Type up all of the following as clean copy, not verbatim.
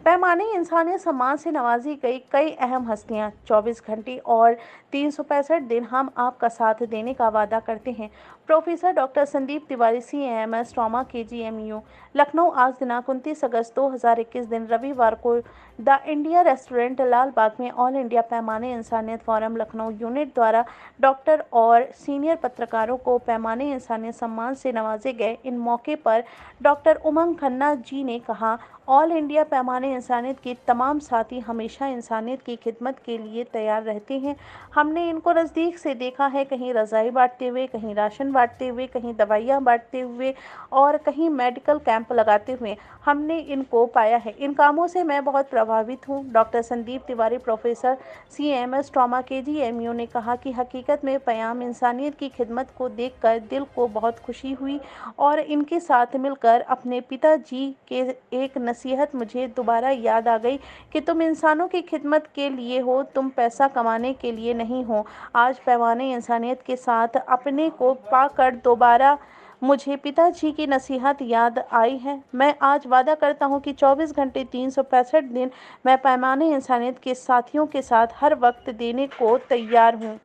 पैमाने इंसानियत सम्मान से नवाजी गई कई अहम हस्तियां। 24 घंटे और 365 दिन हम आपका साथ देने का वादा करते हैं। Professor doctor Sandeep Tiwari, CAMS trauma, KGMU, Lucknow. आज दिनांक 29 अगस्त 2021 दिन रविवार को द इंडिया रेस्टोरेंट, लाल बाग में ऑल इंडिया पैमाने इंसानियत फोरम लखनऊ यूनिट द्वारा डॉक्टर और सीनियर पत्रकारों को पैमाने इंसानियत सम्मान से नवाजे गए। इन मौके पर डॉक्टर उमंग खन्ना जी ने कहा, ऑल इंडिया पैमाने इंसानियत के तमाम साथी हमेशा इंसानियत की खिदमत के लिए तैयार रहते हैं। हमने इनको नज़दीक से देखा है, कहीं रज़ाई बांटते हुए, कहीं राशन बांटते हुए, कहीं दवाइयाँ बांटते हुए और कहीं मेडिकल कैंप लगाते हुए हमने इनको पाया है। इन कामों से मैं बहुत प्रभावित हूँ। Doctor Sandeep Tiwari, professor, CAMS trauma, KGMU ने कहा कि हकीकत में क़याम इंसानियत की खिदमत को देखकर दिल को बहुत खुशी हुई और इनके साथ मिलकर अपने पिताजी के एक नसीहत मुझे दोबारा याद आ गई कि तुम इंसानों की खिदमत के लिए हो, तुम पैसा कमाने के लिए नहीं हो। आज पैमाने इंसानियत के साथ अपने को पाकर दोबारा मुझे पिताजी की नसीहत याद आई है। मैं आज वादा करता हूँ कि 24 घंटे 365 दिन मैं पैमाने इंसानियत के साथियों के साथ हर वक्त देने को तैयार हूँ।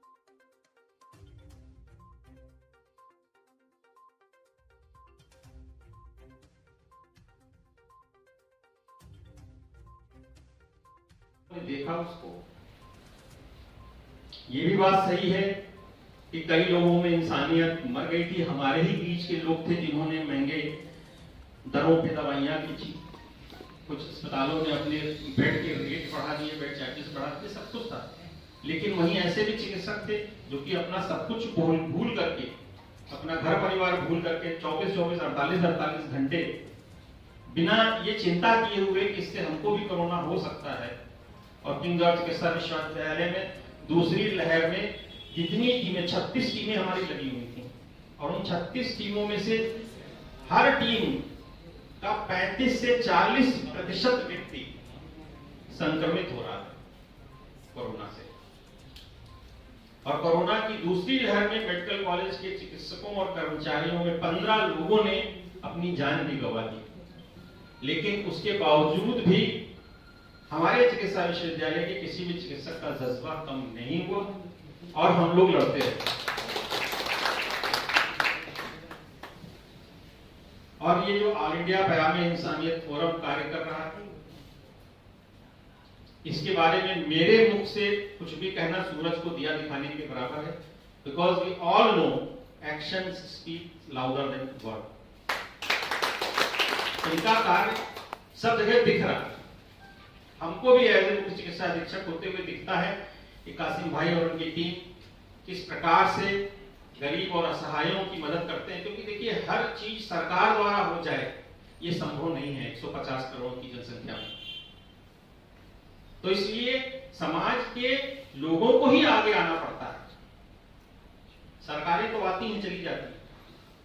देखा उसको, ये भी बात सही है कि कई लोगों में इंसानियत मर गई थी। हमारे ही बीच के लोग थे जिन्होंने महंगे दरों पे दवाइयां बेची। कुछ अस्पतालों ने अपने बेड के रेट बढ़ा दिए, बेड चार्जेस बढ़ा दिए, सब कुछ था। लेकिन वहीं ऐसे भी चिकित्सक थे जो कि अपना सब कुछ भूल करके, अपना घर परिवार भूल करके 24-24, 48-48 घंटे बिना ये चिंता किए हुए कि इससे हमको भी कोरोना हो सकता है। और किंग जॉर्ज चिकित्सा विश्वविद्यालय में दूसरी लहर में जितनी टीमें, 36 टीमें हमारी लगी हुई थी और उन 36 टीमों में से हर टीम का 35 से 40% व्यक्ति संक्रमित हो रहा है कोरोना से। और कोरोना की दूसरी लहर में मेडिकल कॉलेज के चिकित्सकों और कर्मचारियों में 15 लोगों ने अपनी जान भी गंवा दी। लेकिन उसके बावजूद भी हमारे चिकित्सा विश्वविद्यालय के किसी भी चिकित्सक का जज्बा कम नहीं हुआ और हम लोग लड़ते रहे। और ये जो ऑल इंडिया पैमाने इंसानियत फोरम कार्य कर रहा है, इसके बारे में मेरे मुख से कुछ भी कहना सूरज को दिया दिखाने के बराबर है। Because we all know actions speak louder than word. इनका कार्य सब जगह दिख रहा है। हमको भी एज ए मुख्य चिकित्सा अधीक्षक होते हुए दिखता है कि कासिम भाई और उनकी टीम किस प्रकार से गरीब और असहायों की मदद करते हैं। क्योंकि देखिए, हर चीज सरकार द्वारा हो जाए ये संभव नहीं है 150 करोड़ की जनसंख्या में। तो इसलिए समाज के लोगों को ही आगे आना पड़ता है। सरकारें तो आती हैं चली जाती हैं,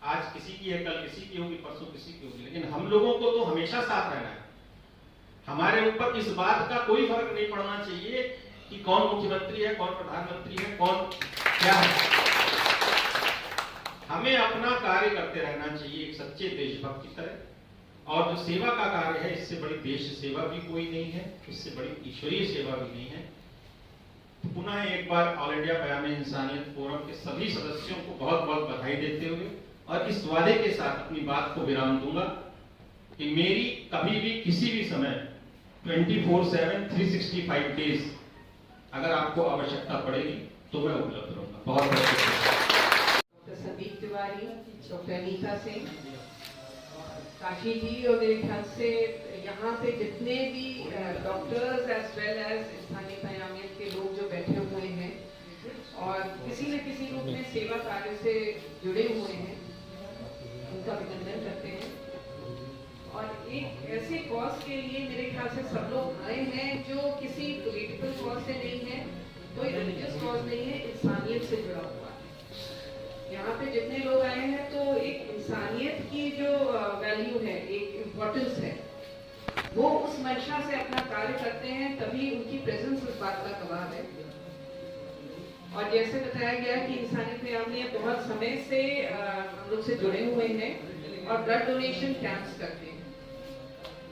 आज किसी की है, कल किसी की होगी, परसों किसी की होगी, लेकिन हम लोगों को तो हमेशा साथ रहना है। हमारे ऊपर इस बात का कोई फर्क नहीं पड़ना चाहिए कि कौन मुख्यमंत्री है, कौन प्रधानमंत्री है, कौन क्या है। हमें अपना कार्य करते रहना चाहिए एक सच्चे देशभक्त की तरह। और जो सेवा का कार्य है, इससे बड़ी देश सेवा भी कोई नहीं है, इससे बड़ी ईश्वरीय सेवा भी नहीं है। पुनः एक बार ऑल इंडिया पैमाने इंसानियत फोरम के सभी सदस्यों को बहुत बहुत बधाई देते हुए और इस वादे के साथ अपनी बात को विराम दूंगा कि मेरी कभी भी किसी भी समय 24/7 365 डेज अगर आपको आवश्यकता पड़ेगी तो मैं उपलब्ध रहूंगा। बहुत बहुत शुक्रिया। डॉक्टर संदीप तिवारी, डॉक्टर अनीता सिंह, काशी जी और मेरे ख्याल से यहाँ पे जितने भी डॉक्टर्स एज वेल एज स्थानीय पैमानियत के लोग जो बैठे हुए हैं और किसी न किसी रूप में सेवा कार्य से जुड़े हुए हैं, उनका अभिनंदन करते हैं। और एक ऐसे कॉज के लिए मेरे ख्याल से सब लोग आए हैं जो किसी पॉलिटिकल कॉज से नहीं है, कोई रिलीजियस कॉज नहीं है, इंसानियत से जुड़ा हुआ है। यहाँ पे जितने लोग आए हैं तो एक इंसानियत की जो वैल्यू है, एक इम्पोर्टेंस है, वो उस मंशा से अपना कार्य करते हैं, तभी उनकी प्रेजेंस उस बात का गवाह है। और जैसे बताया गया कि इंसानियत पैमाने बहुत समय से हम लोग से जुड़े हुए हैं और ब्लड डोनेशन कैंप्स करते हैं।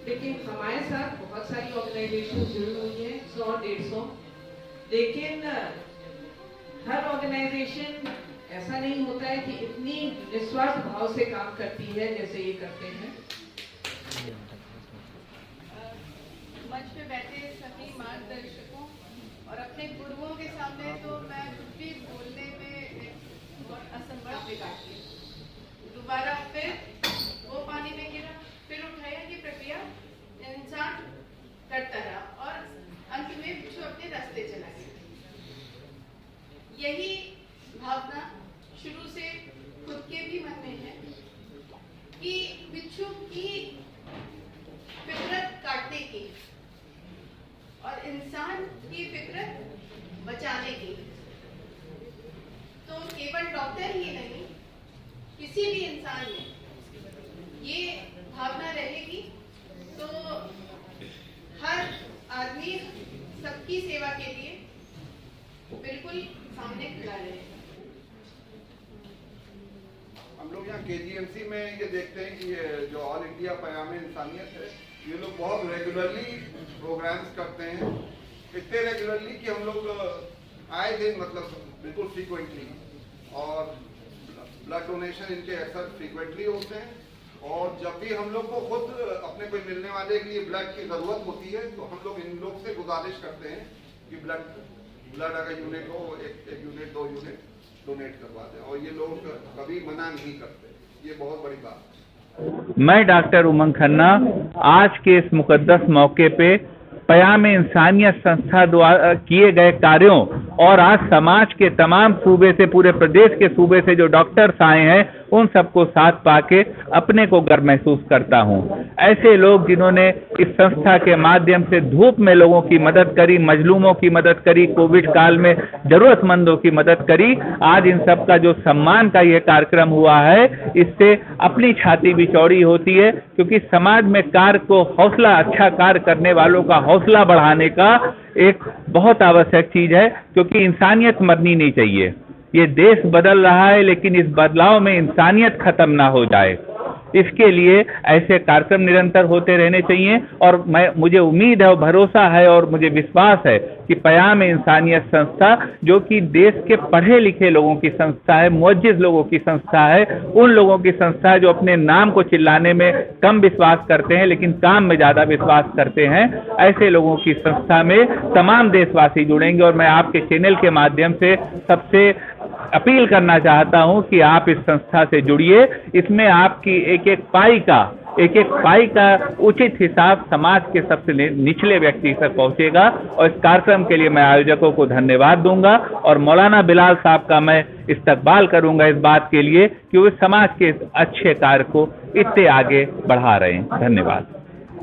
लेकिन हमारे साथ बहुत सारी ऑर्गेनाइजेशन जुड़ी हुई हैं, 100-150, लेकिन हर ऑर्गेनाइजेशन ऐसा नहीं होता है कि इतनी निस्वार्थ भाव से काम करती है जैसे ये करते हैं। मंच पे बैठे सभी मार्गदर्शकों और अपने गुरुओं के सामने तो मैं कुछ भी बोलने में बहुत असमर्थ दिखाती हूँ। दोबारा फिर वो पानी में गिरा, फिर उठाया, की प्रक्रिया इंसान करता रहा और अंत में बिच्छू अपने रास्ते चला गया। यही भावना शुरू से खुद के भी मन में है कि बिच्छू की फितरत काटने की और इंसान की फितरत बचाने की। तो केवल डॉक्टर ही नहीं, किसी भी इंसान में ये भावना रहेगी तो हर आदमी सबकी सेवा के लिए बिल्कुल सामने खड़ा रहेगा। हम लोग यहाँ KGMC में ये देखते हैं कि ये जो ऑल इंडिया पयामे इंसानियत है, ये लोग बहुत रेगुलरली प्रोग्राम्स करते हैं, इतने रेगुलरली कि हम लोग आए दिन मतलब बिल्कुल फ्रीक्वेंटली, और ब्लड डोनेशन इनके अक्सर फ्रीक्वेंटली होते हैं। और जब भी हम लोग को खुद अपने कोई मिलने वाले के लिए ब्लड की ज़रूरत होती है तो हम लोग इन लोग से गुजारिश करते हैं कि ब्लड अगर यूनिट हो, एक यूनिट 2 यूनिट डोनेट करवा दें, और ये लोग कभी मना नहीं करते। ये बहुत बड़ी बात है। मैं डॉक्टर उमंग खन्ना आज के इस मुकद्दस मौके पे पयामे इंसानियत संस्था द्वारा किए गए कार्यों और आज समाज के तमाम सूबे से, पूरे प्रदेश के सूबे से जो डॉक्टर्स आए हैं, उन सबको साथ पाके अपने को गर्व महसूस करता हूं। ऐसे लोग जिन्होंने इस संस्था के माध्यम से धूप में लोगों की मदद करी, मजलूमों की मदद करी, कोविड काल में जरूरतमंदों की मदद करी, आज इन सब का जो सम्मान का ये कार्यक्रम हुआ है, इससे अपनी छाती भी चौड़ी होती है, क्योंकि समाज में कार्य को हौसला, अच्छा कार्य करने वालों का हौसला बढ़ाने का एक बहुत आवश्यक चीज है, क्योंकि इंसानियत मरनी नहीं चाहिए। ये देश बदल रहा है, लेकिन इस बदलाव में इंसानियत खत्म ना हो जाए, इसके लिए ऐसे कार्यक्रम निरंतर होते रहने चाहिए। और मुझे उम्मीद है और भरोसा है और मुझे विश्वास है कि पयामे इंसानियत संस्था, जो कि देश के पढ़े लिखे लोगों की संस्था है, मुअज्जिज़ लोगों की संस्था है, उन लोगों की संस्था है जो अपने नाम को चिल्लाने में कम विश्वास करते हैं लेकिन काम में ज़्यादा विश्वास करते हैं, ऐसे लोगों की संस्था में तमाम देशवासी जुड़ेंगे। और मैं आपके चैनल के माध्यम से सबसे अपील करना चाहता हूं कि आप इस संस्था से जुड़िए। इसमें आपकी एक एक पाई का उचित हिसाब समाज के सबसे निचले व्यक्ति तक पहुंचेगा। और इस कार्यक्रम के लिए मैं आयोजकों को धन्यवाद दूंगा और मौलाना बिलाल साहब का मैं इस्तकबाल करूंगा इस बात के लिए कि वे समाज के अच्छे कार्य को इतने आगे बढ़ा रहे हैं। धन्यवाद।